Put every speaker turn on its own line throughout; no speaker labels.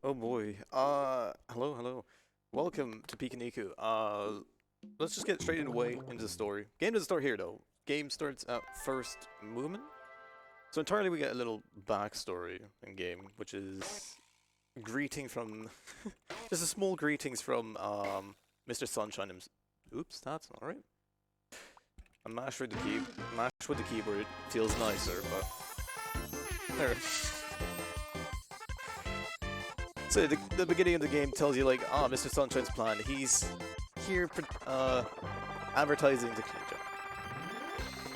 Oh boy. Hello. Welcome to Pikuniku. Let's just get straight away into the story. Game doesn't start here though. Game starts at first movement. So entirely we get a little backstory in game, which is greeting from just a small greetings from Mr. Sunshine Oops, that's not right. A mash with the keyboard feels nicer, but there. So the beginning of the game tells you like, ah, Mr. Sunshine's plan. He's here, advertising the.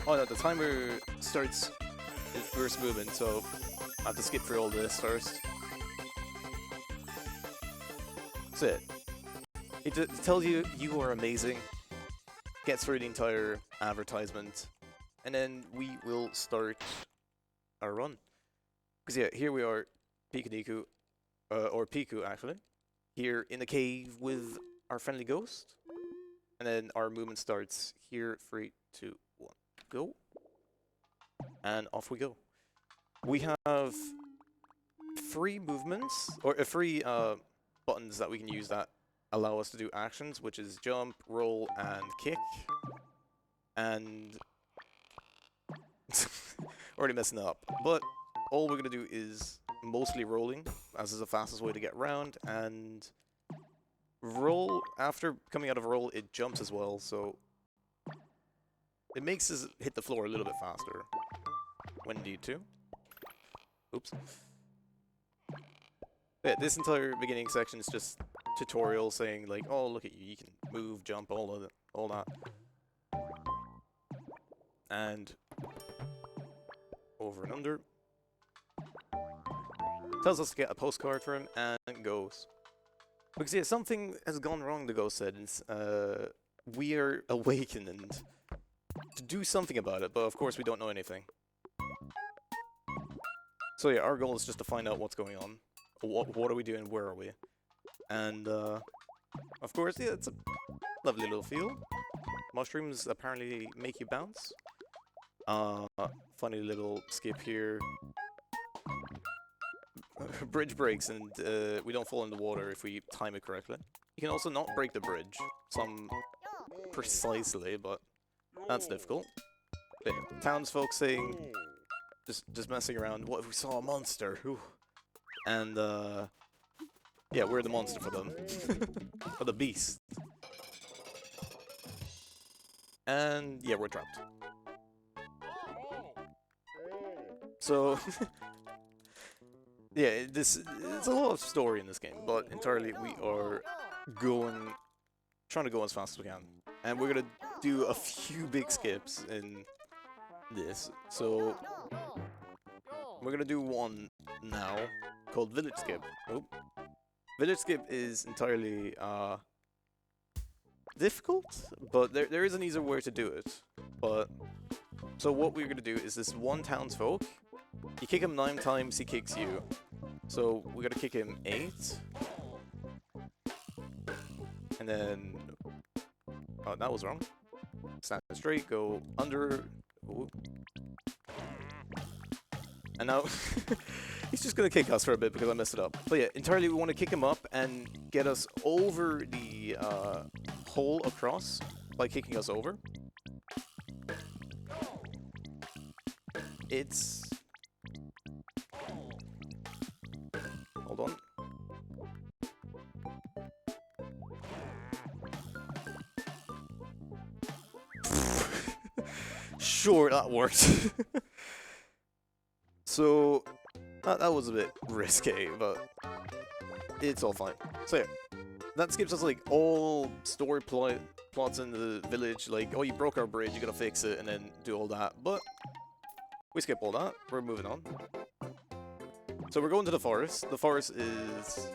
Oh no, the timer starts its first movement, so I have to skip through all this first. That's it. It tells you you are amazing. Gets through the entire advertisement, and then we will start our run. Because yeah, here we are, Pikuniku. Or Piku actually, here in the cave with our friendly ghost. And then our movement starts here, 3, 2, 1, go. And off we go. We have 3 movements, or 3 buttons that we can use that allow us to do actions, which is jump, roll, and kick. And already messing up, but all we're gonna do is mostly rolling, as is the fastest way to get round, and roll, after coming out of roll, it jumps as well, so it makes us hit the floor a little bit faster when need to. Oops. Yeah, this entire beginning section is just tutorial saying like, oh, look at you, you can move, jump, all that. And over and under. Tells us to get a postcard for him, and goes. Because yeah, something has gone wrong, the ghost said, and we are awakened to do something about it, but of course we don't know anything. So yeah, our goal is just to find out what's going on. What are we doing, where are we? And of course, yeah, it's a lovely little field. Mushrooms apparently make you bounce. Funny little skip here. Bridge breaks and we don't fall in the water if we time it correctly. You can also not break the bridge, some precisely, but that's difficult. But yeah, townsfolk saying, just messing around. What if we saw a monster? Ooh. And yeah, we're the monster for them, for the beast. And yeah, we're trapped. So. Yeah, it's a lot of story in this game, but entirely we are trying to go as fast as we can. And we're gonna do a few big skips in this. So we're gonna do one now called Village Skip. Oh. Village Skip is entirely difficult, but there is an easier way to do it. But so what we're gonna do is this one townsfolk. You kick him 9 times, he kicks you. So we gotta kick him 8. And then... Oh, that was wrong. Stand straight, go under... Ooh. And now... he's just gonna kick us for a bit because I messed it up. But yeah, entirely we want to kick him up and get us over the hole across by kicking us over. It's... Hold on. Sure, that worked. So, that was a bit risky, but it's all fine. So yeah, that skips us like all story plots in the village, like, oh, you broke our bridge, you gotta fix it, and then do all that, but we skip all that, we're moving on. So we're going to the forest. The forest is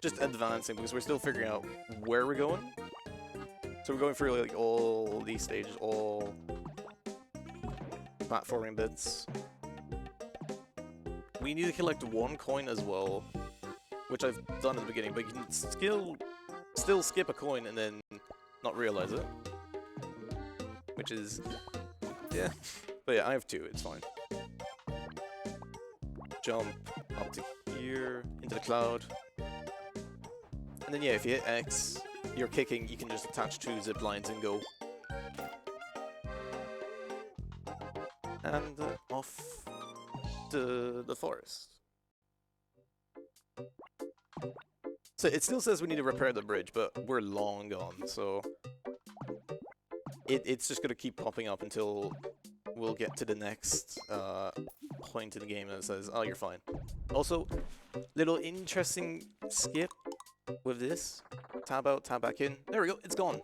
just advancing because we're still figuring out where we're going. So we're going through like all these stages, all platforming bits. We need to collect 1 coin as well, which I've done in the beginning, but you can still skip a coin and then not realize it. Which is, yeah. But yeah, I have 2, it's fine. Jump up to here, into the cloud. And then yeah, if you hit X, you're kicking, you can just attach 2 zip lines and go. And off to the forest. So it still says we need to repair the bridge, but we're long gone, so it's just gonna keep popping up until we'll get to the next point in the game that says, oh, you're fine. Also, little interesting skip with this. Tab out, tab back in. There we go, it's gone.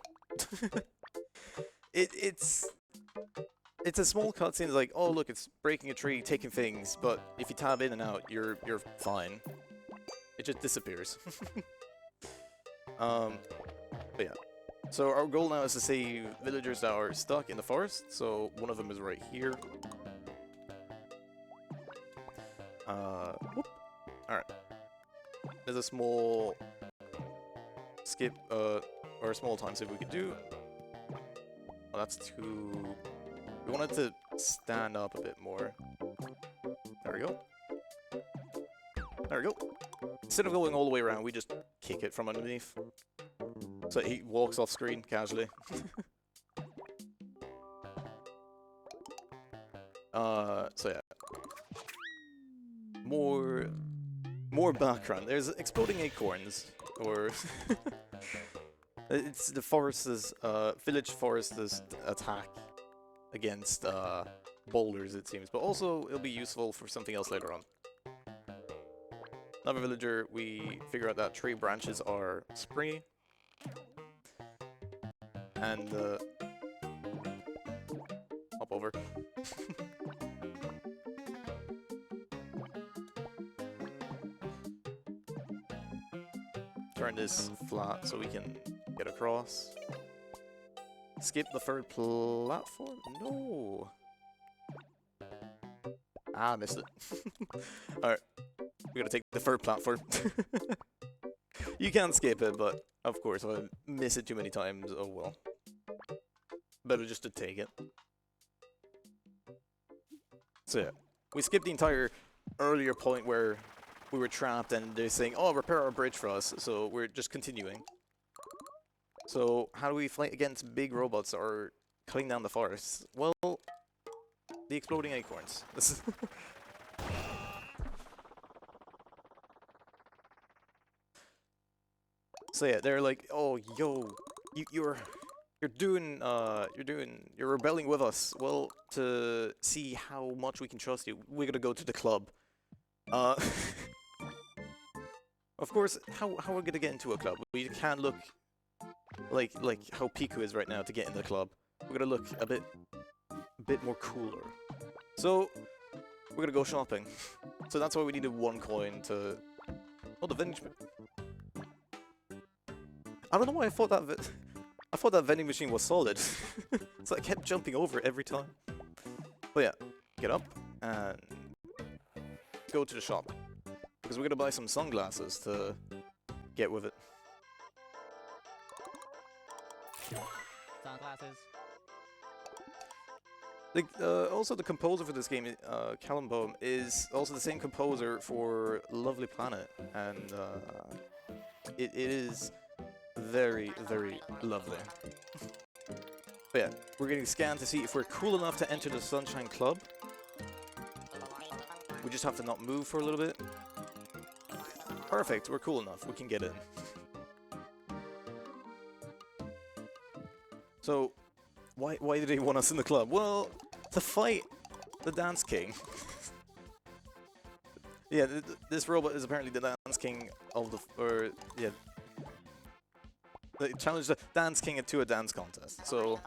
It's a small cutscene, like, oh look, it's breaking a tree, taking things, but if you tab in and out, you're fine. It just disappears. But yeah. So our goal now is to save villagers that are stuck in the forest. So one of them is right here. Whoop. Alright. There's a small skip, or a small time save we could do. Well, that's too... We wanted to stand up a bit more. There we go. There we go. Instead of going all the way around, we just kick it from underneath. So he walks off screen casually. So yeah. More background. There's exploding acorns, or it's the forest's village forest's attack against boulders, it seems, but also it'll be useful for something else later on. Another villager, we figure out that tree branches are springy. And, hop over. Turn this flat so we can get across. Skip the third platform? No! Ah, I missed it. Alright. We gotta take the third platform. You can't skip it, but of course, if I miss it too many times, oh well. Better just to take it. So yeah, we skipped the entire earlier point where we were trapped and they're saying, oh, repair our bridge for us, so we're just continuing. So, how do we fight against big robots that are cutting down the forest? Well, the exploding acorns. So yeah, they're like, oh, yo, you're rebelling with us. Well, to see how much we can trust you, we gotta go to the club. Of course, how are we gonna get into a club? We can't look like how Piku is right now to get in the club. We're gonna look a bit more cooler. So we're gonna go shopping. So that's why we needed 1 coin to. Oh, the vending. I don't know why I thought that vending machine was solid. So I kept jumping over it every time. But yeah, get up and go to the shop. Because we're gonna buy some sunglasses to get with it.
Sunglasses.
Also, the composer for this game, Callum Boehm, is also the same composer for Lovely Planet, and it is very, very lovely. But yeah, we're getting scanned to see if we're cool enough to enter the Sunshine Club. We just have to not move for a little bit. Perfect, we're cool enough, we can get in. So, why did they want us in the club? Well, to fight the Dance King. Yeah, this robot is apparently the Dance King of the... yeah. They challenged the Dance King to a dance contest, so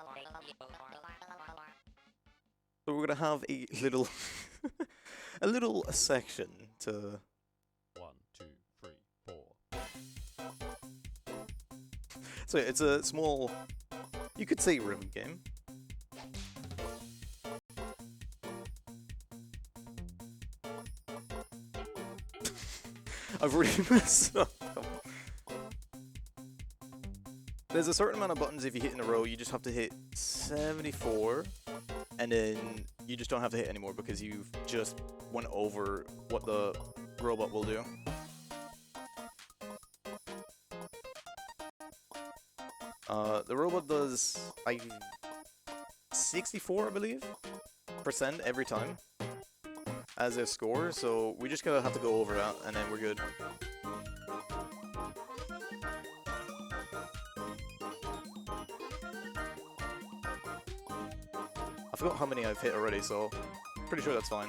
we're gonna have a little... a little section to...
1, 2, 3, 4.
So yeah, it's a small... You could say rhythm game. I've really messed up. There's a certain amount of buttons if you hit in a row, you just have to hit 74, and then you just don't have to hit anymore because you've just went over what the robot will do. The robot does 64, I believe, % every time as a score, so we just gotta have to go over that, and then we're good. I forgot how many I've hit already, so pretty sure that's fine.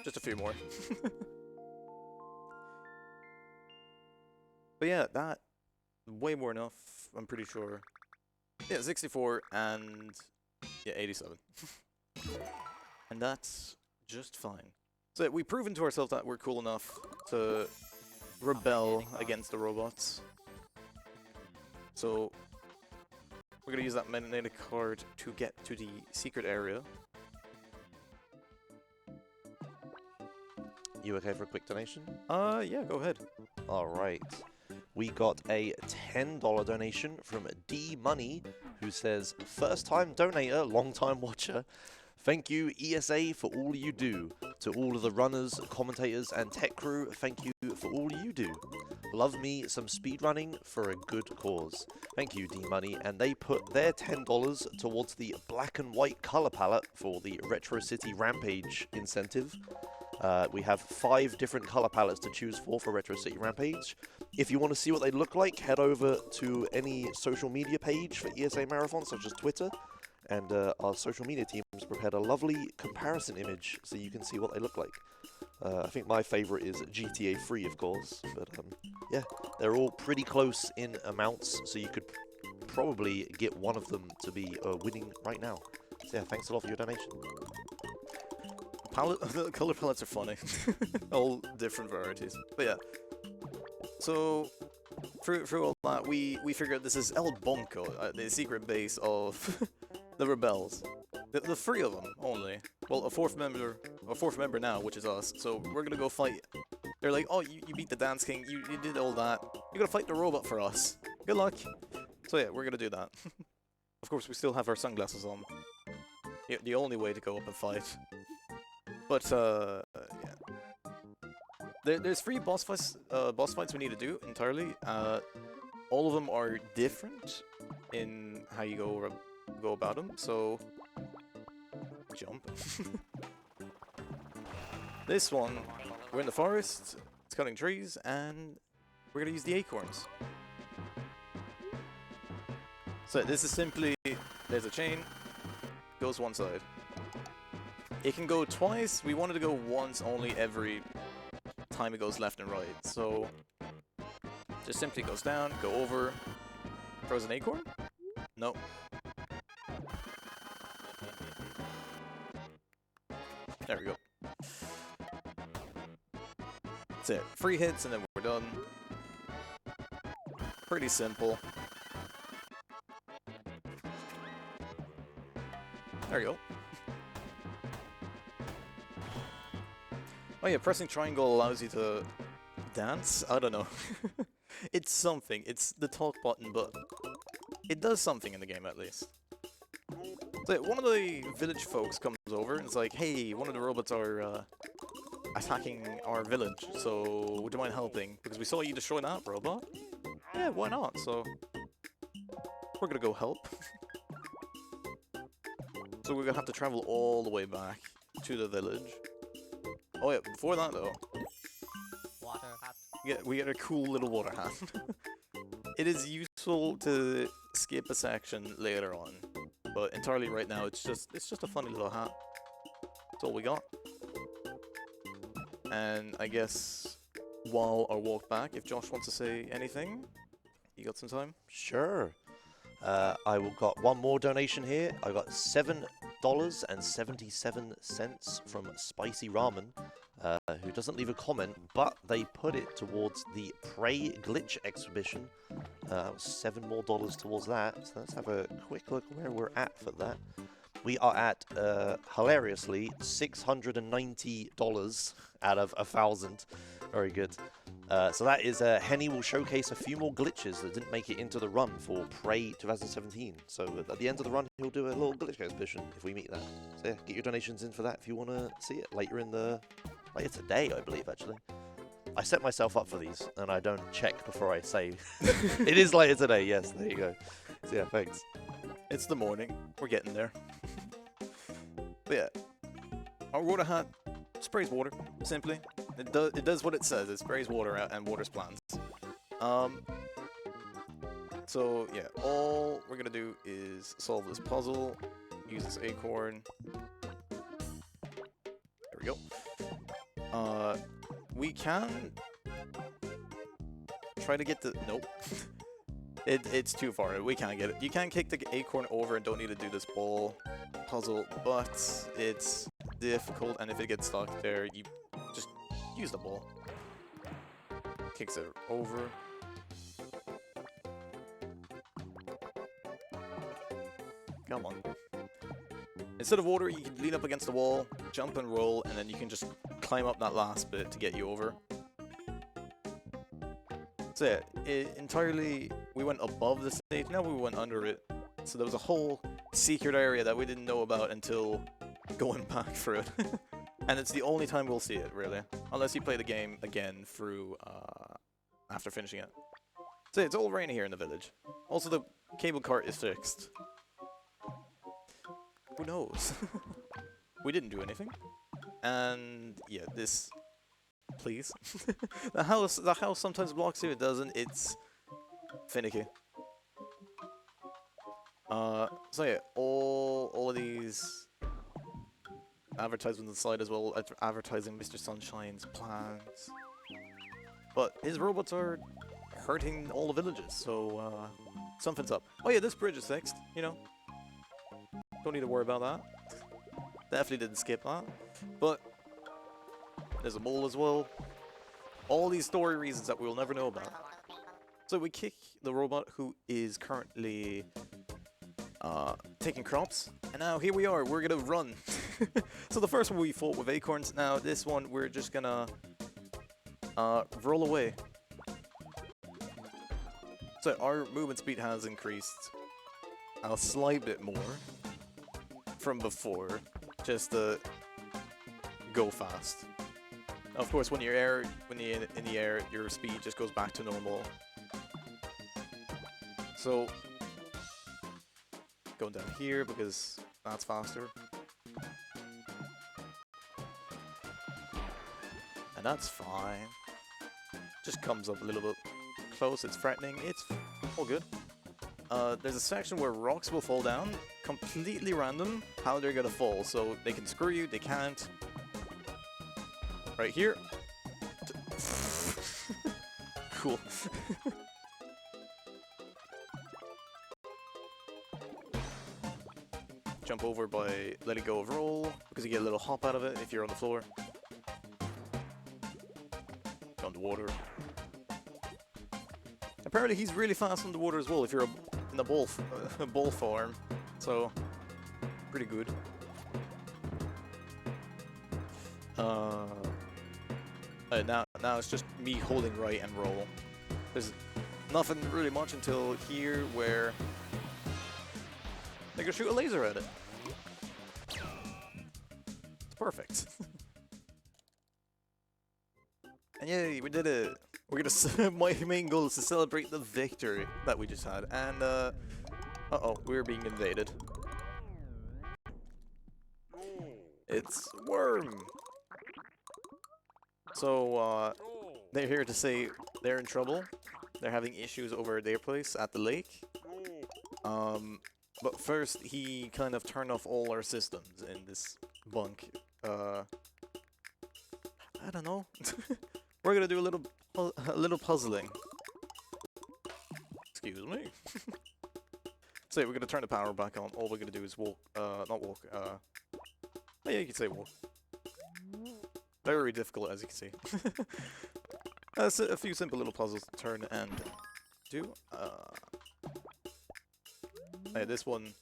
Just a few more. But yeah, that way more enough, I'm pretty sure. Yeah, 64 and yeah, 87. And that's just fine. So we've proven to ourselves that we're cool enough to rebel against the robots. So we're gonna use that metadata card to get to the secret area.
You okay for a quick donation?
Yeah, go ahead.
Alright. We got a $10 donation from D Money, who says, first time donator, long time watcher. Thank you, ESA, for all you do. To all of the runners, commentators, and tech crew, thank you for all you do. Love me some speedrunning for a good cause. Thank you, D-Money. And they put their $10 towards the black and white color palette for the Retro City Rampage incentive. We have 5 different color palettes to choose for Retro City Rampage. If you want to see what they look like, head over to any social media page for ESA Marathon, such as Twitter. And our social media team has prepared a lovely comparison image so you can see what they look like. I think my favorite is GTA 3, of course, but yeah, they're all pretty close in amounts, so you could probably get one of them to be winning right now. So yeah, thanks a lot for your donation.
The color palettes are funny. All different varieties. But yeah. So through all that, we figured this is El Bonco, the secret base of the rebels. The 3 of them only. Well, a fourth member now, which is us. So we're gonna go fight. They're like, oh, you beat the Dance King, you did all that. You gotta fight the robot for us. Good luck. So yeah, we're gonna do that. Of course, we still have our sunglasses on. The only way to go up and fight. But yeah. There's 3 boss fights we need to do entirely. All of them are different in how you go about them. So jump. This one, we're in the forest. It's cutting trees, and we're gonna use the acorns. So this is simply there's a chain, goes one side. It can go twice. We wanted to go once only every time it goes left and right. So just simply goes down, go over, throws an acorn? No. There we go. That's it. 3 hits and then we're done. Pretty simple. There you go. Oh yeah, pressing triangle allows you to dance? I don't know. It's something. It's the talk button, but it does something in the game at least. So one of the village folks comes over and it's like, hey, one of the robots are attacking our village, so would you mind helping? Because we saw you destroy that robot. Yeah, why not? So we're gonna go help. So we're gonna have to travel all the way back to the village. Oh yeah, before that though,
Water hat.
we get a cool little water hat. It is useful to skip a section later on, but entirely right now it's just a funny little hat. That's all we got. And I guess while I walk back, if Josh wants to say anything, you got some time?
Sure. I got one more donation here. I got $7.77 from Spicy Ramen, who doesn't leave a comment, but they put it towards the Prey Glitch exhibition. $7 more towards that. So let's have a quick look where we're at for that. We are at, hilariously, $690 out of 1,000. Very good. So that is, Henny will showcase a few more glitches that didn't make it into the run for Prey 2017. So at the end of the run, he'll do a little glitch exhibition if we meet that. So yeah, get your donations in for that if you want to see it later today, I believe, actually. I set myself up for these, and I don't check before I say. It is later today. Yes, there you go. So yeah, thanks.
It's the morning. We're getting there. But yeah, our water hat sprays water, simply. It does what it says. It sprays water out and waters plants. So yeah, all we're gonna do is solve this puzzle, use this acorn. There we go. We can try to get the nope. It's too far. We can't get it. You can kick the acorn over and don't need to do this ball puzzle, but it's difficult. And if it gets stuck there, you just use the ball. Kicks it over. Come on. Instead of water, you can lean up against the wall, jump and roll, and then you can just climb up that last bit to get you over. So yeah, entirely, we went above the stage, now we went under it. So there was a whole secret area that we didn't know about until going back through it. And it's the only time we'll see it, really. Unless you play the game again through, after finishing it. So yeah, it's all rainy here in the village. Also, the cable cart is fixed. Who knows? We didn't do anything. And yeah, this... Please. the house sometimes blocks you, it doesn't. It's finicky. So yeah, all of these advertisements on the side as well, advertising Mr. Sunshine's plans. But his robots are hurting all the villages, so something's up. Oh yeah, this bridge is fixed, you know. Don't need to worry about that. Definitely didn't skip that. But there's a mole as well. All these story reasons that we'll never know about. So we kick the robot who is currently taking crops. And now here we are, we're gonna run. So the first one we fought with acorns. Now this one we're just gonna roll away. So our movement speed has increased a slight bit more from before, just to go fast. Of course, when you're in the air, your speed just goes back to normal. So, going down here because that's faster. And that's fine. Just comes up a little bit close, it's threatening, it's all good. There's a section where rocks will fall down, completely random how they're gonna fall. So they can screw you, they can't. Right here. Cool. Jump over by letting go of roll, because you get a little hop out of it if you're on the floor. Underwater. Apparently he's really fast underwater as well if you're in the ball form. So, pretty good. Now it's just me holding right and roll. There's nothing really much until here where they can shoot a laser at it. It's perfect. And yay, we did it! We're gonna. My main goal is to celebrate the victory that we just had, and uh-oh, we're being invaded. It's Worm. So they're here to say they're in trouble. They're having issues over their place at the lake. But first he kind of turned off all our systems in this bunk. I don't know. We're gonna do a little puzzling. Excuse me. So we're gonna turn the power back on. All we're gonna do is walk. Not walk. Oh yeah, you can say walk. Very difficult, as you can see. That's a few simple little puzzles to turn and do. Yeah, this one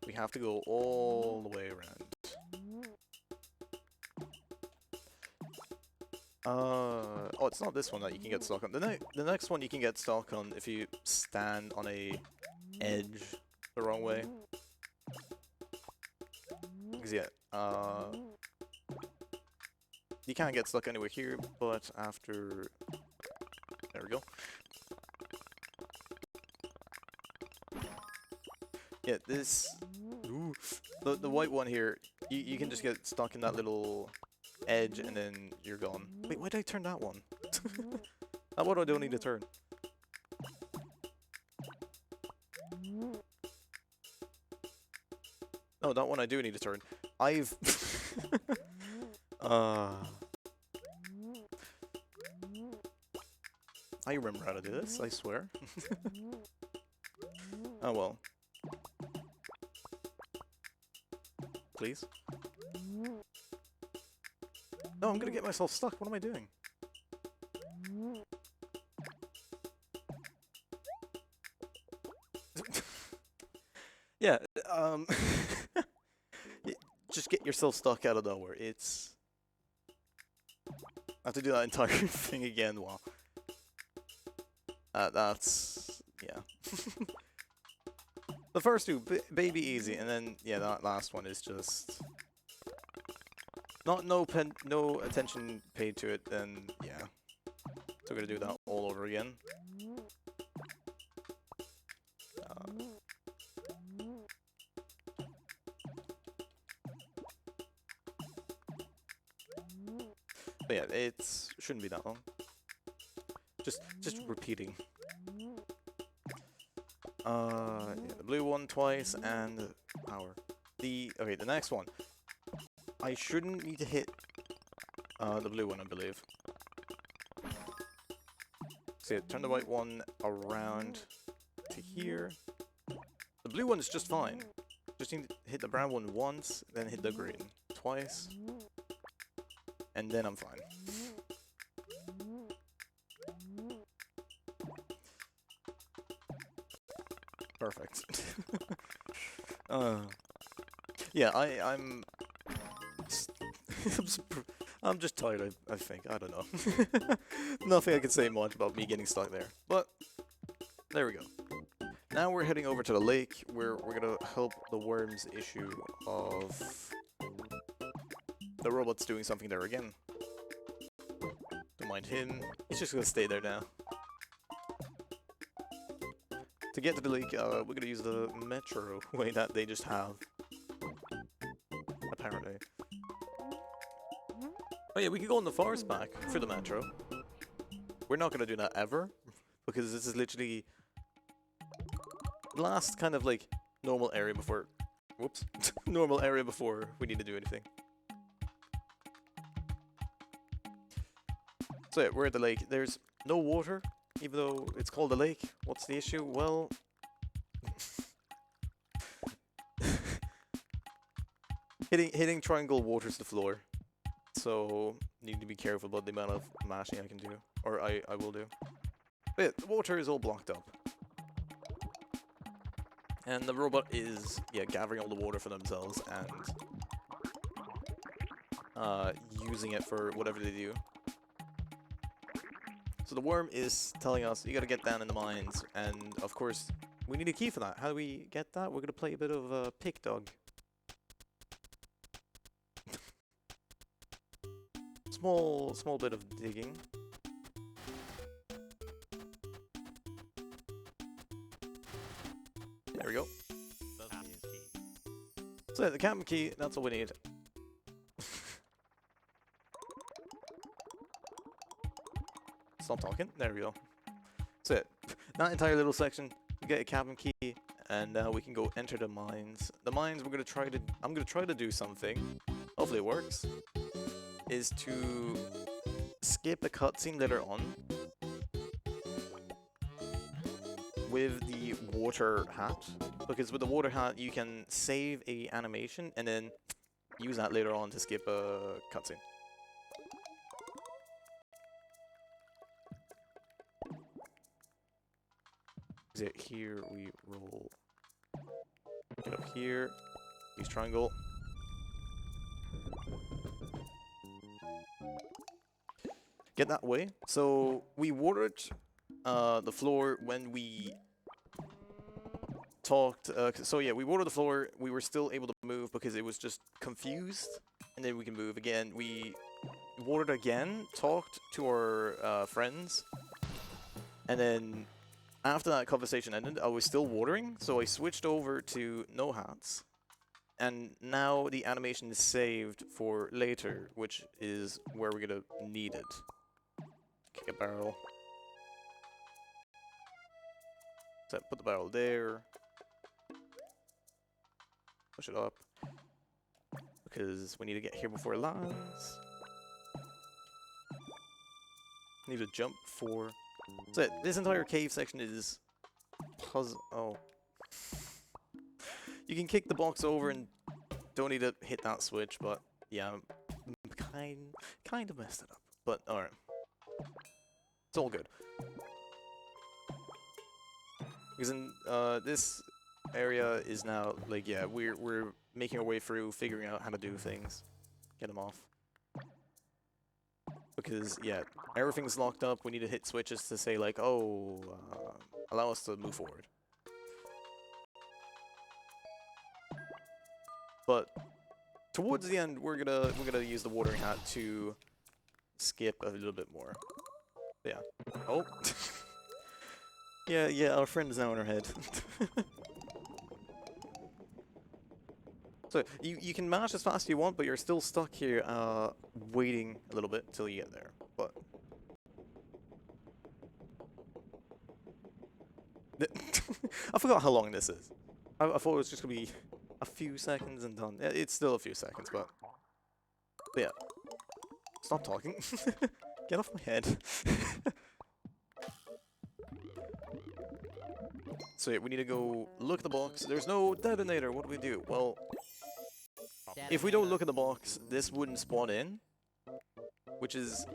we have to go all the way around. Oh, it's not this one that you can get stuck on. The next one you can get stuck on if you stand on a edge the wrong way. Because yeah, You can't get stuck anywhere here, but after... There we go. Yeah, this... Ooh, the white one here, you can just get stuck in that little edge and then you're gone. Wait, why did I turn that one? That one I don't need to turn. No, that one I do need to turn. I've... I remember how to do this, I swear. Oh well. Please? No, I'm gonna get myself stuck. What am I doing? Yeah, just get yourself stuck out of nowhere. It's... I have to do that entire thing again. Wow. That's... yeah. The first two, baby easy, and then, yeah, that last one is just... no attention paid to it, then, yeah. So we're gonna do that all over again. But yeah, it shouldn't be that long. Just repeating. Yeah, the blue one twice and power. Okay, the next one. I shouldn't need to hit the blue one, I believe. So yeah, turn the white one around to here. The blue one is just fine. Just need to hit the brown one once, then hit the green twice. And then I'm fine. Perfect. Yeah, I'm I'm just tired, I think. I don't know. Nothing I can say much about me getting stuck there. But, there we go. Now we're heading over to the lake, where we're gonna help the worms issue of the robot's doing something there again. Don't mind him. He's just gonna stay there now. To get to the lake, we're gonna use the metro way that they just have. Apparently. Oh yeah, we can go in the forest back for the metro. We're not gonna do that ever, because this is literally the last kind of like normal area before... Whoops. Normal area before we need to do anything. So yeah, we're at the lake. There's no water, even though it's called a lake. What's the issue? Well... hitting triangle waters the floor. So, need to be careful about the amount of mashing I can do. Or I will do. But yeah, the water is all blocked up. And the robot is, yeah, gathering all the water for themselves and using it for whatever they do. So the worm is telling us, you gotta get down in the mines, and of course, we need a key for that. How do we get that? We're gonna play a bit of Pick Dog. Small bit of digging. There we go. So the cabin key, that's all we need. Stop talking. There we go. That's it. That entire little section, you get a cabin key, and now we can go enter the mines. The mines, I'm gonna try to do something. Hopefully it works. Is to skip a cutscene later on with the water hat, because with the water hat you can save a animation and then use that later on to skip a cutscene. Here we roll. Get up here. Use triangle. Get that way. So we watered the floor when we talked. So yeah, we watered the floor. We were still able to move because it was just confused, and then we can move again. We watered again, talked to our friends, and then after that conversation ended, I was still watering, so I switched over to no hats. And now the animation is saved for later, which is where we're gonna need it. Kick a barrel. So put the barrel there. Push it up. Because we need to get here before it lands. Need to jump for... So this entire cave section is... puzzle... Oh. You can kick the box over and don't need to hit that switch, but yeah, kind of messed it up. But alright. It's all good. Because in this area is now like, yeah, we're making our way through, figuring out how to do things. Get them off. Because yeah, everything's locked up. We need to hit switches to say like, oh, allow us to move forward. But towards the end, we're gonna use the watering hat to skip a little bit more. But yeah. Oh. yeah, our friend is now in our head. So you can mash as fast as you want, but you're still stuck here, waiting a little bit till you get there. But I forgot how long this is. I thought it was just gonna be a few seconds and done. Yeah, it's still a few seconds, but yeah. Stop talking. Get off my head. So yeah, we need to go look at the box. There's no detonator. What do we do? Well, if we don't look at the box, this wouldn't spawn in, which is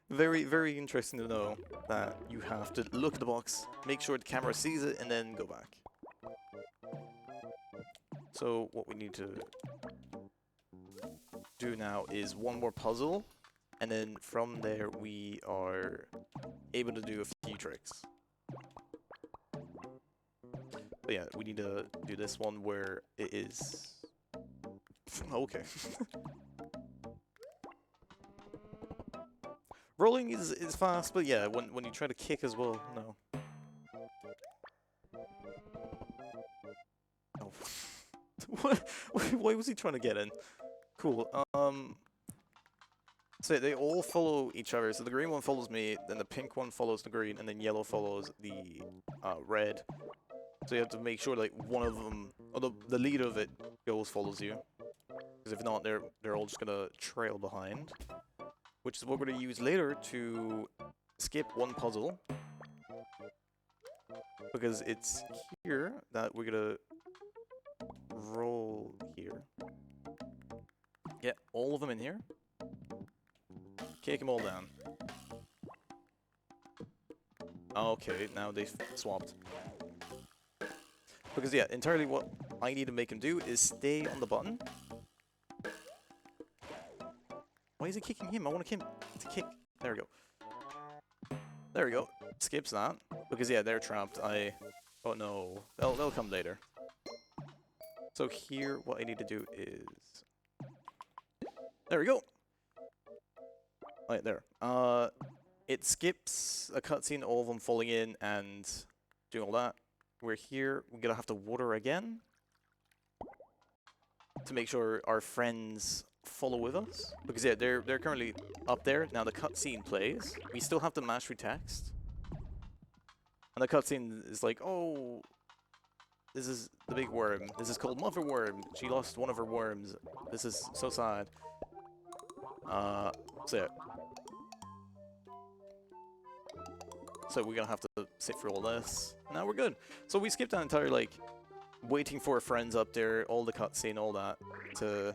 very, very interesting to know that you have to look at the box, make sure the camera sees it, and then go back. So what we need to do now is one more puzzle, and then from there we are able to do a few tricks. But yeah, we need to do this one where it is... okay. Rolling is fast, but yeah, when you try to kick as well, no. Oh. What? Why was he trying to get in? Cool. So they all follow each other. So the green one follows me, then the pink one follows the green, and then yellow follows the red. So you have to make sure like one of them, or the leader of it follows you. Because if not, they're all just gonna trail behind. Which is what we're gonna use later to skip one puzzle. Because it's here that we're gonna roll here. Get all of them in here. Kick them all down. Okay, now they've swapped. Because yeah, entirely what I need to make him do is stay on the button. Why is he kicking him? I want him to kick. There we go. There we go. Skips that. Because yeah, they're trapped. Oh no. They'll come later. So here, what I need to do is... There we go! Right there. It skips a cutscene, all of them falling in and doing all that. We're here, we're gonna have to water again. To make sure our friends follow with us. Because yeah, they're currently up there. Now the cutscene plays. We still have to mash through text. And the cutscene is like, oh... This is the big worm. This is called Mother Worm. She lost one of her worms. This is so sad. So yeah. So we're gonna have to sit through all this. Now we're good. So we skipped that entire, like, waiting for our friends up there, all the cutscene, all that, to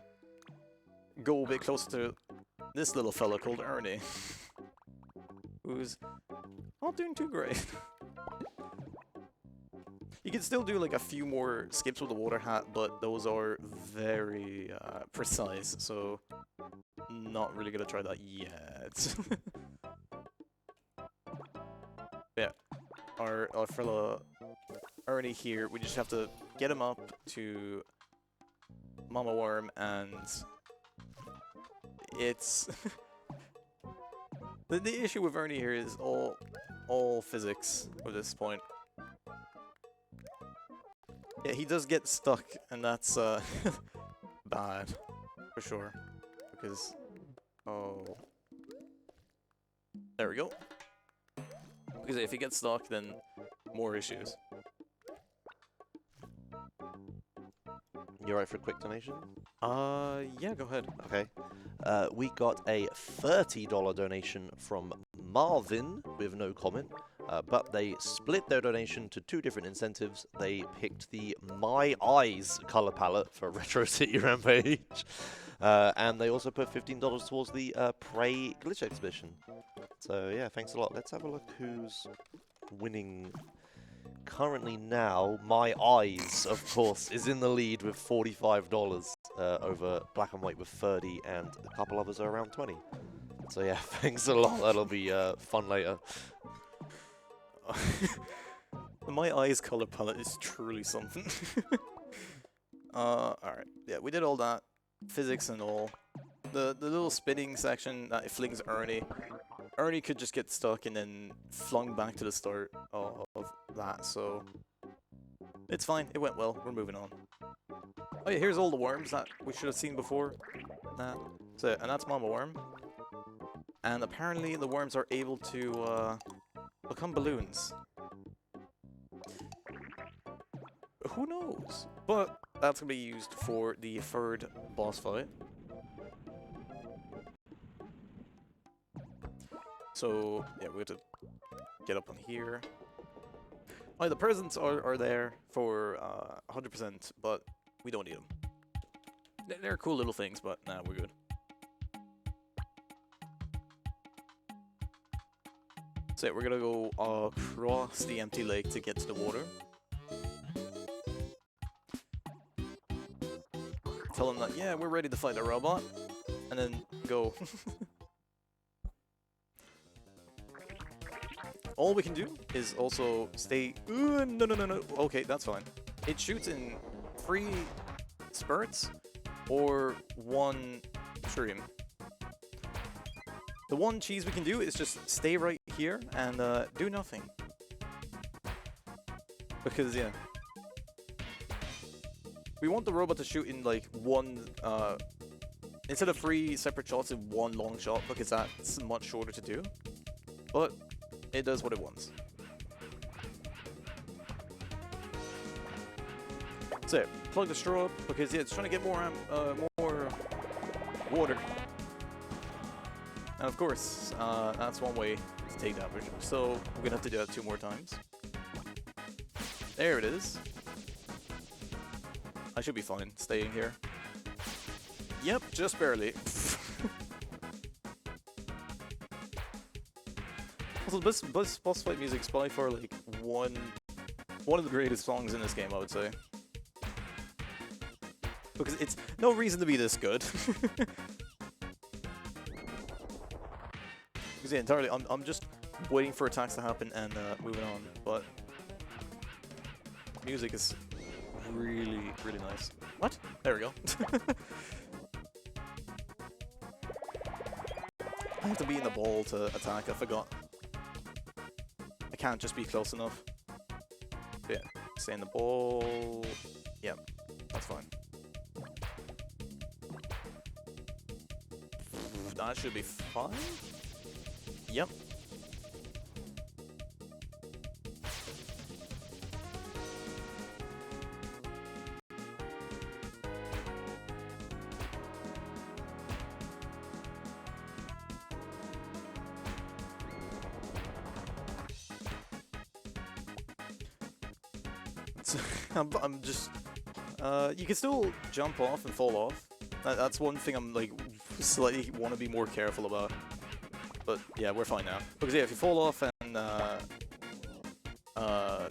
go a bit closer to this little fella called Ernie. Who's not doing too great. You can still do like a few more skips with the water hat, but those are very precise, so not really gonna try that yet. Yeah, our fella Ernie here, we just have to get him up to Mama Worm and it's the issue with Ernie here is all physics at this point. Yeah, he does get stuck, and that's bad for sure. Because there we go. Because if he gets stuck, then more issues.
You alright for a quick donation?
Yeah, go ahead.
Okay. We got a $30 donation from Marvin with no comment, but they split their donation to two different incentives. They picked the My Eyes color palette for Retro City Rampage, and they also put $15 towards the Prey Glitch Exhibition. So yeah, thanks a lot. Let's have a look who's winning. Currently now, My Eyes, of course, is in the lead with $45 over Black and White with 30, and a couple others are around 20. So yeah, thanks a lot. That'll be fun later.
My Eyes color palette is truly something. Alright. Yeah, we did all that. Physics and all. The little spinning section that it flings Ernie. Ernie could just get stuck and then flung back to the start of that, so it's fine. It went well. We're moving on. Oh yeah, here's all the worms that we should have seen before. So, and that's Mama Worm. And apparently the worms are able to become balloons. Who knows? But that's going to be used for the third boss fight. So, yeah, we have to get up on here. Oh, the presents are there for 100%, but we don't need them. They're cool little things, but nah, we're good. So, we're gonna go across the empty lake to get to the water. Tell them that, yeah, we're ready to fight the robot. And then go. All we can do is also stay... no. Okay, that's fine. It shoots in 3 spurts or 1 stream. The one cheese we can do is just stay right here and do nothing. Because, yeah. We want the robot to shoot in, like, 1... instead of 3 separate shots in 1 long shot, because that's much shorter to do. But... it does what it wants. So, plug the straw up, because yeah, it's trying to get more water. And of course, that's one way to take that version. So, we're gonna have to do that 2 more times. There it is. I should be fine staying here. Yep, just barely. Also, this boss fight music is by far like one of the greatest songs in this game, I would say. Because it's no reason to be this good. Because yeah, entirely, I'm just waiting for attacks to happen and moving on. But music is really, really nice. What? There we go. I have to be in the ball to attack. I forgot. I can't just be close enough. Yeah, stay in the ball. Yeah, that's fine. That should be fine. Yep. I'm just... you can still jump off and fall off. That's one thing I'm, like, slightly want to be more careful about. But, yeah, we're fine now. Because, yeah, if you fall off and,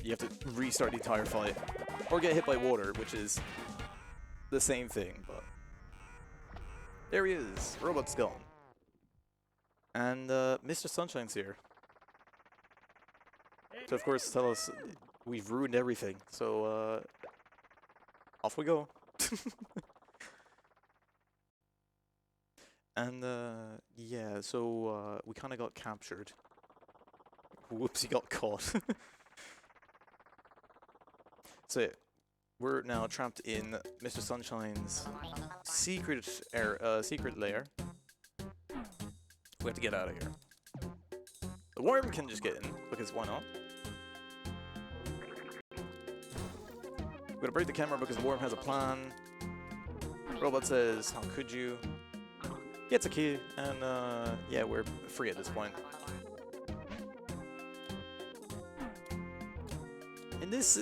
you have to restart the entire fight. Or get hit by water, which is the same thing, but... there he is. Robot's gone. And, Mr. Sunshine's here. So, of course, tell us... we've ruined everything, so, off we go. And yeah, so we kind of got captured. Whoops, he got caught. So we're now trapped in Mr. Sunshine's secret lair. We have to get out of here. The worm can just get in, because why not? We're gonna break the camera because the worm has a plan. Robot says, how could you? Gets a key, and yeah, we're free at this point. In this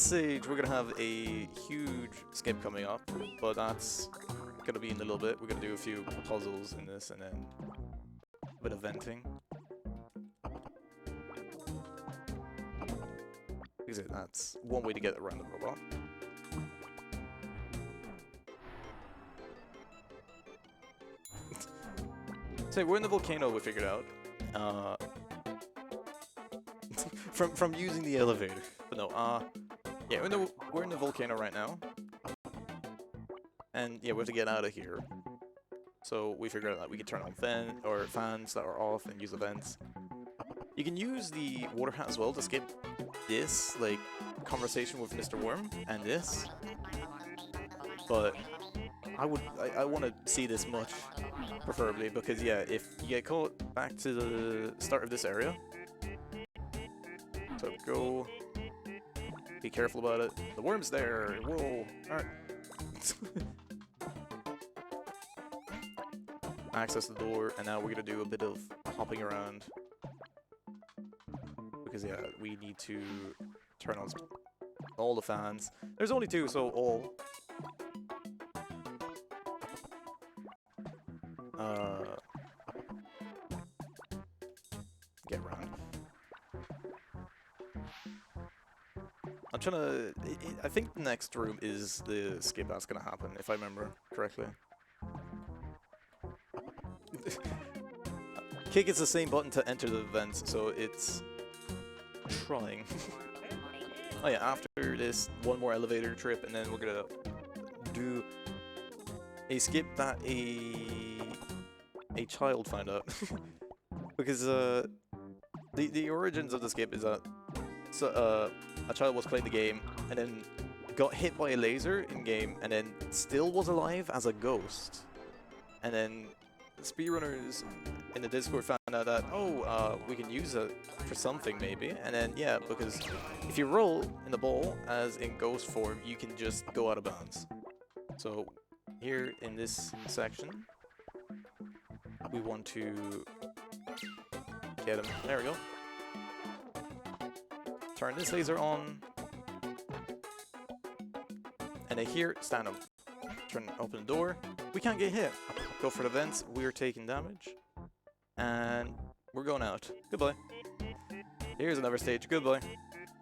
stage, we're gonna have a huge skip coming up, but that's gonna be in a little bit. We're gonna do a few puzzles in this, and then a bit of venting. Because that's one way to get around the robot. So we're in the volcano, we figured out. From using the elevator. But no, yeah, we're in the volcano right now. And yeah, we have to get out of here. So we figured out that we can turn on fans that are off and use the vents. You can use the water hat as well to skip this, like, conversation with Mr. Worm and this. But I want to see this much, preferably, because yeah, if you get caught back to the start of this area, so go, be careful about it. The worm's there. Whoa! All right. Access the door, and now we're gonna do a bit of hopping around because yeah, we need to turn on all the fans. There's only two, so all. Get around. I'm trying to. I think the next room is the skip that's gonna happen, if I remember correctly. Kick is the same button to enter the vents, so it's trying. Oh yeah, after this, one more elevator trip, and then we're gonna do a skip that a child found out. Because the origins of the skip is that a child was playing the game and then got hit by a laser in game and then still was alive as a ghost. And then speedrunners in the Discord found out that, oh, we can use it for something maybe. And then, yeah, because if you roll in the ball as in ghost form, you can just go out of bounds. So here in this section, we want to get him. There we go. Turn this laser on. And then here, stand up. Open the door. We can't get hit. Go for the vents. We're taking damage. And we're going out. Goodbye. Here's another stage. Goodbye.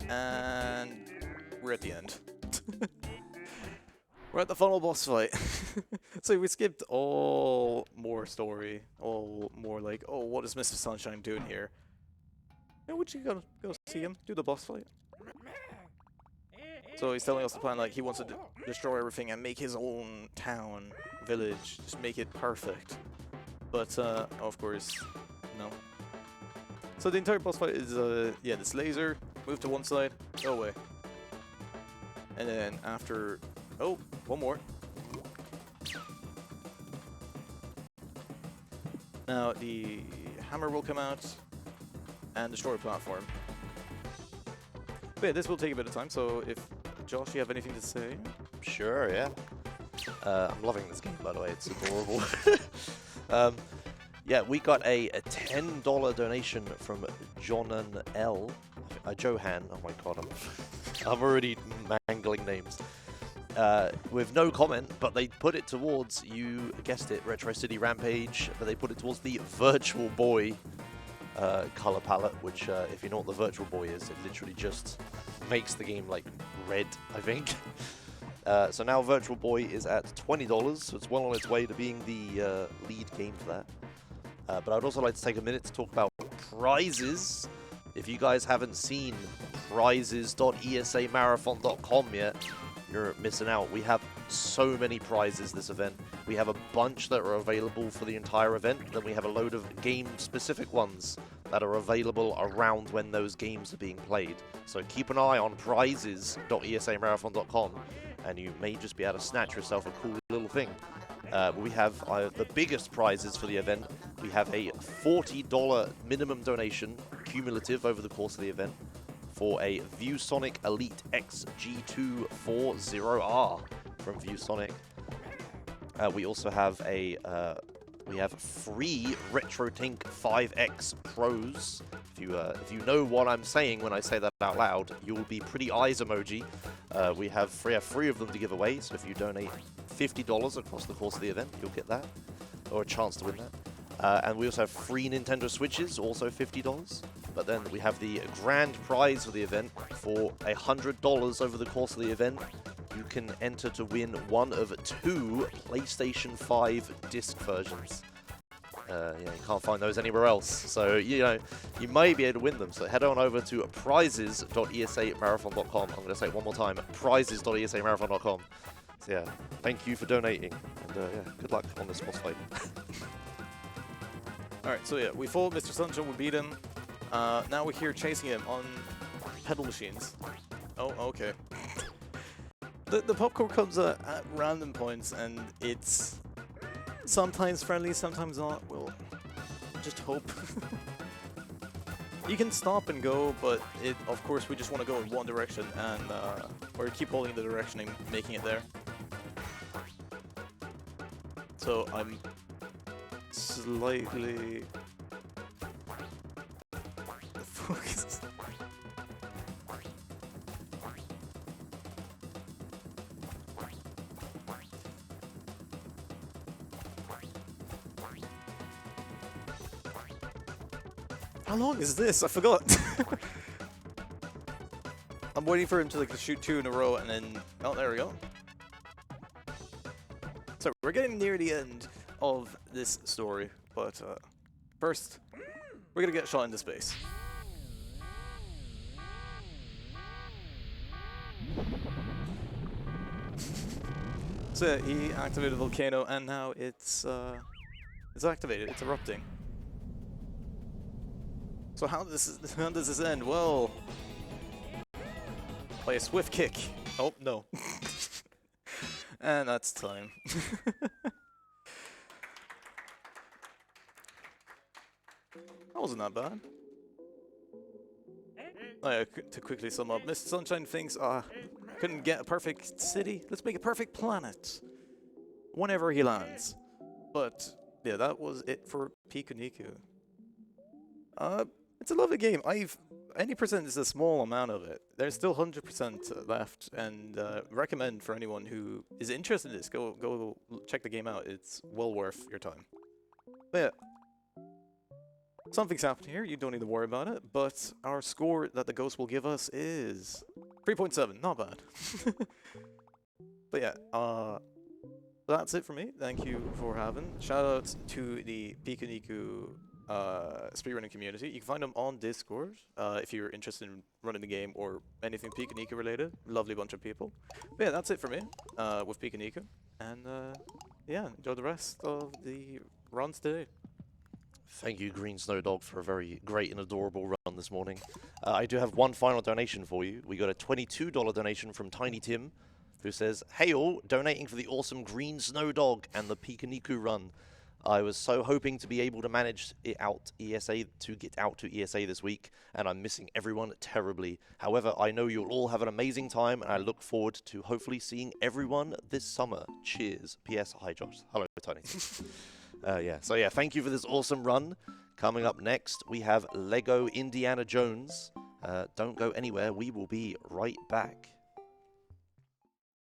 And we're at the end. We're at the final boss fight. So we skipped all more story. All more like, oh, what is Mr. Sunshine doing here? Yeah, would you go see him? Do the boss fight? So he's telling us the plan, like, he wants to destroy everything and make his own town, village, just make it perfect. But, of course, no. So the entire boss fight is, yeah, this laser, move to one side, go away. And then after, oh, one more. Now the hammer will come out and destroy a platform. But yeah, this will take a bit of time, so if Josh, you have anything to say?
Sure, yeah. I'm loving this game, by the way. It's adorable. Yeah, we got a $10 donation from Jonan L. Johan. Oh my god, I'm already mangling names. With no comment, but they put it towards, you guessed it, Retro City Rampage, but they put it towards the Virtual Boy color palette, which, if you know what the Virtual Boy is, it literally just makes the game like red, I think. So now Virtual Boy is at $20, so it's well on its way to being the lead game for that. But I'd also like to take a minute to talk about prizes. If you guys haven't seen prizes.esamarathon.com yet, you're missing out. We have so many prizes this event. We have a bunch that are available for the entire event. Then we have a load of game-specific ones that are available around when those games are being played. So keep an eye on prizes.esamarathon.com, and you may just be able to snatch yourself a cool little thing. We have the biggest prizes for the event. We have a $40 minimum donation, cumulative over the course of the event, for a ViewSonic Elite X G240R from ViewSonic. We also have free RetroTink 5X Pros. If you know what I'm saying when I say that out loud, you'll be pretty eyes emoji. We have three of them to give away, so if you donate $50 across the course of the event, you'll get that, or a chance to win that. And we also have free Nintendo Switches, also $50. But then we have the grand prize for the event for $100 over the course of the event. You can enter to win one of 2 PlayStation 5 disc versions. Yeah, you can't find those anywhere else. So, you know, you may be able to win them. So head on over to prizes.esamarathon.com. I'm going to say it one more time, prizes.esamarathon.com. So yeah, thank you for donating. And yeah, good luck on this boss fight.
Alright, so yeah, we fought Mr. Sunshine, we beat him. Now we're here chasing him on pedal machines. Oh, okay. The popcorn comes at random points, and it's sometimes friendly, sometimes not. We'll just hope. You can stop and go, but of course we just want to go in one direction, and or keep holding the direction and making it there. So I'm slightly... The fuck is this? How long is this? I forgot. I'm waiting for him to like shoot 2 in a row, and then oh, there we go. So we're getting near the end of this story, but first we're gonna get shot into space. So he activated Volcano, and now it's activated. It's erupting. So how does this end? Well, by a swift kick. Oh no. And that's time. That wasn't that bad. Oh, yeah, to quickly sum up, Mr. Sunshine thinks, couldn't get a perfect city. Let's make a perfect planet. Whenever he lands. But yeah, that was it for Pikuniku. It's a lovely game. Any percent is a small amount of it. There's still 100% left, and recommend for anyone who is interested in this, go check the game out. It's well worth your time. But yeah, something's happened here. You don't need to worry about it. But our score that the ghost will give us is 3.7. Not bad. But yeah, that's it for me. Thank you for having. Shout out to the Pikuniku speedrunning community. You can find them on Discord if you're interested in running the game or anything Pikuniku related. Lovely bunch of people. But yeah, that's it for me with Pikuniku. And yeah, enjoy the rest of the runs today.
Thank you, GreenSnowDog, for a very great and adorable run this morning. I do have one final donation for you. We got a $22 donation from Tiny Tim, who says, "Hey all, donating for the awesome GreenSnowDog and the Pikuniku run. I was so hoping to be able to manage it out to get out to ESA this week, and I'm missing everyone terribly. However, I know you'll all have an amazing time, and I look forward to hopefully seeing everyone this summer. Cheers. P.S. Hi, Josh. Hello, Tony." Yeah, so yeah, thank you for this awesome run. Coming up next, we have Lego Indiana Jones. Don't go anywhere. We will be right back.